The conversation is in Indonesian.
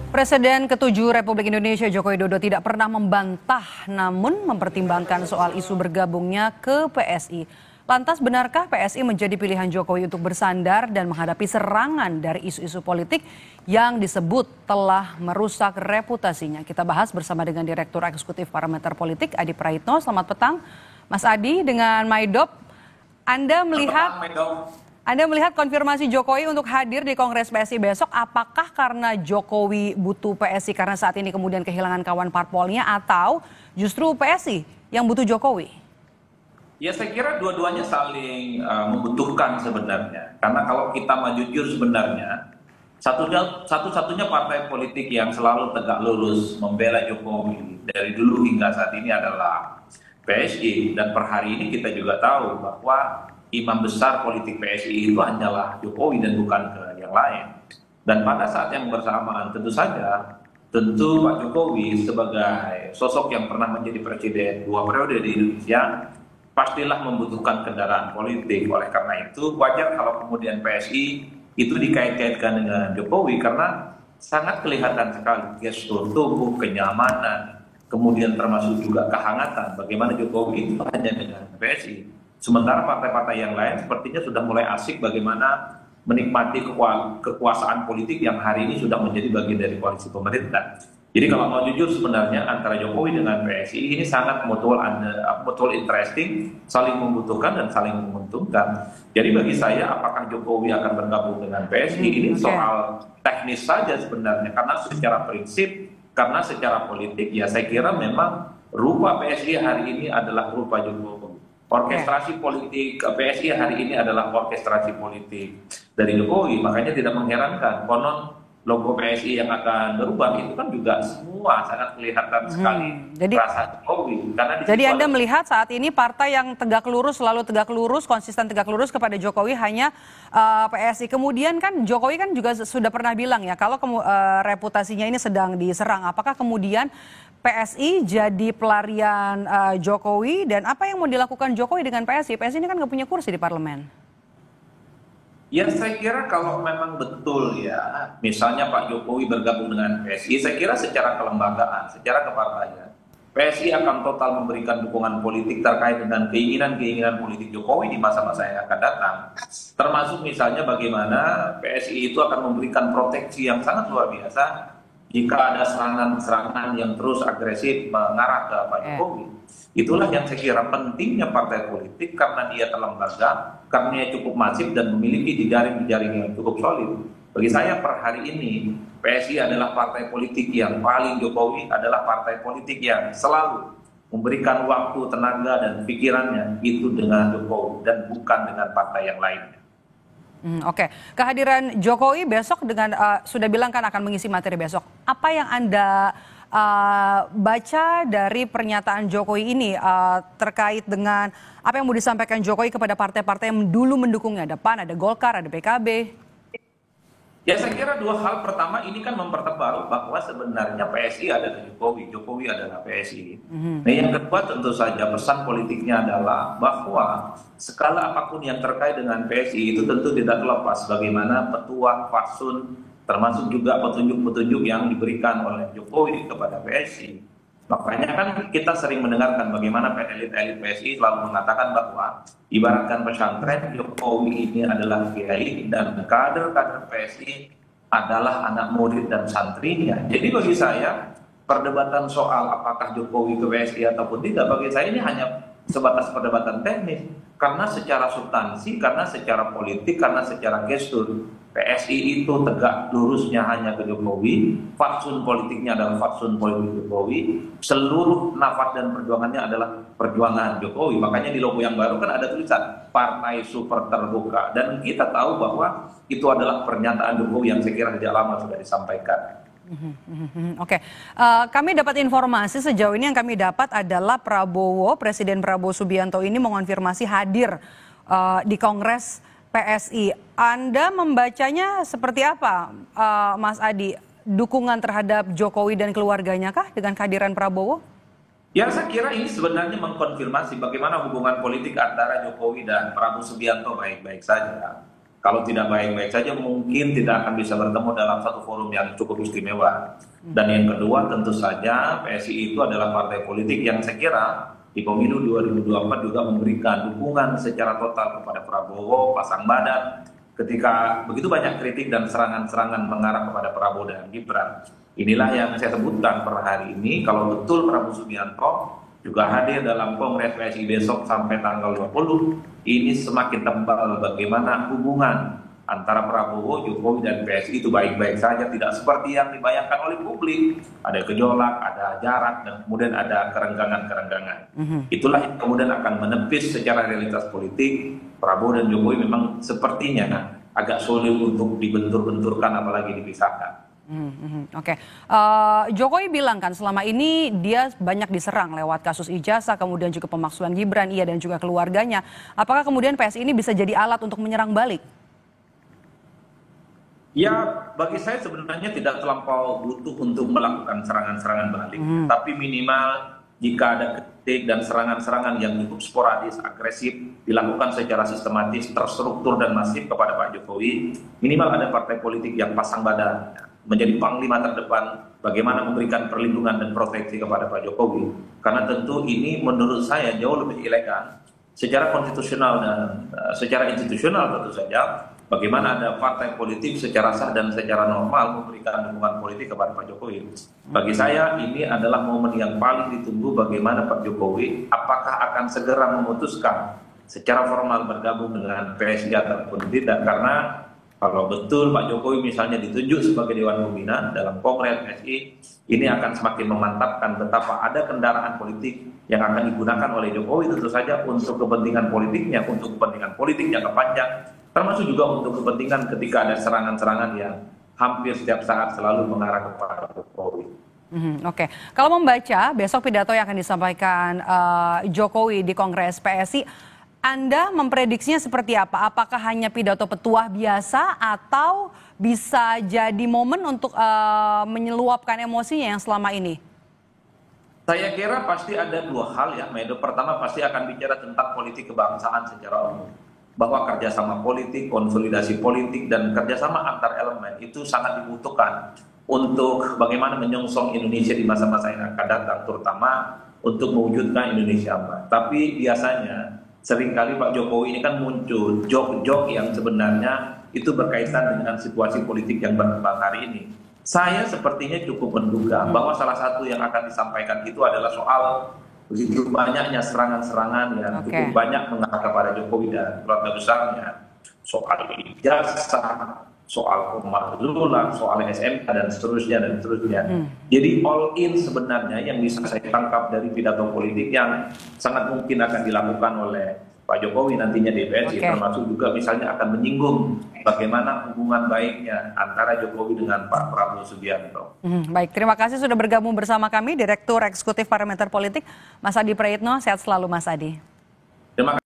Presiden ke-7 Republik Indonesia Joko Widodo tidak pernah membantah namun mempertimbangkan soal isu bergabungnya ke PSI. Lantas benarkah PSI menjadi pilihan Jokowi untuk bersandar dan menghadapi serangan dari isu-isu politik yang disebut telah merusak reputasinya? Kita bahas bersama dengan Direktur Eksekutif Parameter Politik Adi Praitno. Selamat petang Mas Adi dengan Maidop. Anda melihat konfirmasi Jokowi untuk hadir di Kongres PSI besok, apakah karena Jokowi butuh PSI karena saat ini kemudian kehilangan kawan parpolnya atau justru PSI yang butuh Jokowi? Ya saya kira dua-duanya saling membutuhkan sebenarnya. Karena kalau kita mau jujur sebenarnya, satu-satunya partai politik yang selalu tegak lurus membela Jokowi dari dulu hingga saat ini adalah PSI. Dan per hari ini kita juga tahu bahwa imam besar politik PSI itu hanyalah Jokowi dan bukan ke yang lain. Dan pada saat yang bersamaan tentu Pak Jokowi sebagai sosok yang pernah menjadi presiden 2 periode di Indonesia pastilah membutuhkan kendaraan politik. Oleh karena itu wajar kalau kemudian PSI itu dikait-kaitkan dengan Jokowi karena sangat kelihatan sekali gestur tubuh, kenyamanan, kemudian termasuk juga kehangatan bagaimana Jokowi itu hanya dengan PSI. Sementara partai-partai yang lain sepertinya sudah mulai asik bagaimana menikmati kekuasaan politik yang hari ini sudah menjadi bagian dari koalisi pemerintah. Jadi kalau mau jujur sebenarnya antara Jokowi dengan PSI ini sangat mutual interesting, saling membutuhkan dan saling menguntungkan. Jadi bagi saya apakah Jokowi akan bergabung dengan PSI ini soal teknis saja sebenarnya, karena secara prinsip, karena secara politik ya saya kira memang rupa PSI hari ini adalah rupa Jokowi. Orkestrasi politik PSI hari ini adalah orkestrasi politik dari Jokowi, makanya tidak mengherankan konon logo PSI yang akan berubah itu kan juga semua sangat kelihatan sekali rasa Jokowi. Jadi Anda melihat saat ini partai yang tegak lurus, selalu tegak lurus, konsisten tegak lurus kepada Jokowi hanya PSI. Kemudian kan Jokowi kan juga sudah pernah bilang ya kalau reputasinya ini sedang diserang, apakah kemudian PSI jadi pelarian Jokowi, dan apa yang mau dilakukan Jokowi dengan PSI? PSI ini kan nggak punya kursi di parlemen. Ya saya kira kalau memang betul ya, misalnya Pak Jokowi bergabung dengan PSI, saya kira secara kelembagaan, secara kepartaian, PSI akan total memberikan dukungan politik terkait dengan keinginan-keinginan politik Jokowi di masa-masa yang akan datang. Termasuk misalnya bagaimana PSI itu akan memberikan proteksi yang sangat luar biasa jika ada serangan-serangan yang terus agresif mengarah ke Pak Jokowi. Itulah yang saya kira pentingnya partai politik karena dia terlembaga, karena dia cukup masif dan memiliki jejaring-jejaring yang cukup solid. Bagi saya per hari ini PSI adalah partai politik yang paling Jokowi adalah partai politik yang selalu memberikan waktu, tenaga dan pikirannya itu dengan Jokowi dan bukan dengan partai yang lainnya. Oke, kehadiran Jokowi besok dengan sudah bilang kan akan mengisi materi besok. Apa yang Anda baca dari pernyataan Jokowi ini terkait dengan apa yang mau disampaikan Jokowi kepada partai-partai yang dulu mendukungnya? Ada PAN, ada Golkar, ada PKB. Ya saya kira dua hal. Pertama ini kan mempertebal bahwa sebenarnya PSI adalah Jokowi, Jokowi adalah PSI. Nah yang kedua tentu saja pesan politiknya adalah bahwa skala apapun yang terkait dengan PSI itu tentu tidak terlepas bagaimana petuah, fatsun, termasuk juga petunjuk-petunjuk yang diberikan oleh Jokowi kepada PSI. Makanya kan kita sering mendengarkan bagaimana elit-elit PSI selalu mengatakan bahwa ibaratkan pesantren, Jokowi ini adalah kiai dan kader-kader PSI adalah anak murid dan santrinya. Jadi bagi saya perdebatan soal apakah Jokowi ke PSI ataupun tidak, bagi saya ini hanya sebatas perdebatan teknis. Karena secara substansi, karena secara politik, karena secara gestur PSI itu tegak lurusnya hanya ke Jokowi, fatsun politiknya adalah fatsun politik Jokowi, seluruh nafas dan perjuangannya adalah perjuangan Jokowi. Makanya di logo yang baru kan ada tulisan Partai Super Terbuka, dan kita tahu bahwa itu adalah pernyataan Jokowi yang saya kira sejak lama sudah disampaikan. Oke, kami dapat informasi sejauh ini yang kami dapat adalah Presiden Prabowo Subianto ini mengonfirmasi hadir di Kongres PSI. Anda membacanya seperti apa, Mas Adi? Dukungan terhadap Jokowi dan keluarganya kah dengan kehadiran Prabowo? Ya saya kira ini sebenarnya mengkonfirmasi bagaimana hubungan politik antara Jokowi dan Prabowo Subianto baik-baik saja. Kalau tidak baik-baik saja mungkin tidak akan bisa bertemu dalam satu forum yang cukup istimewa. Dan yang kedua tentu saja PSI itu adalah partai politik yang saya kira di pemilu 2024 juga memberikan dukungan secara total kepada Prabowo, pasang badan, ketika begitu banyak kritik dan serangan-serangan mengarah kepada Prabowo dan Gibran. Inilah yang saya sebutkan per hari ini, kalau betul Prabowo Subianto juga hadir dalam Kongres PSI besok sampai tanggal 20, ini semakin tebal bagaimana hubungan antara Prabowo, Jokowi, dan PSI itu baik-baik saja, tidak seperti yang dibayangkan oleh publik. Ada gejolak, ada jarak, dan kemudian ada kerenggangan-kerenggangan. Itulah yang kemudian akan menepis secara realitas politik. Prabowo dan Jokowi memang sepertinya agak sulit untuk dibentur-benturkan apalagi dipisahkan. Oke. Jokowi bilang kan selama ini dia banyak diserang lewat kasus ijazah, kemudian juga pemaksulan Gibran, ia dan juga keluarganya. Apakah kemudian PSI ini bisa jadi alat untuk menyerang balik? Ya, bagi saya sebenarnya tidak terlampau butuh untuk melakukan serangan-serangan balik. Tapi minimal jika ada kritik dan serangan-serangan yang cukup sporadis, agresif, dilakukan secara sistematis, terstruktur dan masif kepada Pak Jokowi, minimal ada partai politik yang pasang badan menjadi panglima terdepan bagaimana memberikan perlindungan dan proteksi kepada Pak Jokowi. Karena tentu ini menurut saya jauh lebih elegan secara konstitusional dan secara institusional tentu saja. Bagaimana ada partai politik secara sah dan secara normal memberikan dukungan politik kepada Pak Jokowi. Bagi saya ini adalah momen yang paling ditunggu bagaimana Pak Jokowi apakah akan segera memutuskan secara formal bergabung dengan PSI ataupun tidak. Karena kalau betul Pak Jokowi misalnya ditunjuk sebagai Dewan Pembina dalam Kongres PSI, ini akan semakin memantapkan betapa ada kendaraan politik yang akan digunakan oleh Jokowi tentu saja untuk kepentingan politiknya, untuk kepentingan politik jangka panjang, termasuk juga untuk kepentingan ketika ada serangan-serangan yang hampir setiap saat selalu mengarah kepada Jokowi. Oke. Kalau membaca besok pidato yang akan disampaikan Jokowi di Kongres PSI, Anda memprediksinya seperti apa? Apakah hanya pidato petuah biasa atau bisa jadi momen untuk menyeluapkan emosinya yang selama ini? Saya kira pasti ada dua hal ya, Medo. Pertama pasti akan bicara tentang politik kebangsaan secara umum. Bahwa kerjasama politik, konsolidasi politik, dan kerjasama antar elemen itu sangat dibutuhkan untuk bagaimana menyongsong Indonesia di masa-masa yang akan datang, terutama untuk mewujudkan Indonesia emas. Tapi biasanya seringkali Pak Jokowi ini kan muncul jok-jok yang sebenarnya itu berkaitan dengan situasi politik yang berkembang hari ini. Saya sepertinya cukup menduga bahwa salah satu yang akan disampaikan itu adalah soal begitu banyaknya serangan-serangan yang cukup banyak mengarah kepada Jokowi dan keluarga besarnya, soal ijazah, soal pemakzulan, soal SMK dan seterusnya dan seterusnya. Jadi all in sebenarnya yang bisa saya tangkap dari pidato politik yang sangat mungkin akan dilakukan oleh Pak Jokowi nantinya di PSI, termasuk juga misalnya akan menyinggung bagaimana hubungan baiknya antara Jokowi dengan Pak Prabowo Subianto. Baik, terima kasih sudah bergabung bersama kami, Direktur Eksekutif Parameter Politik, Mas Adi Praitno. Sehat selalu Mas Adi. Terima kasih.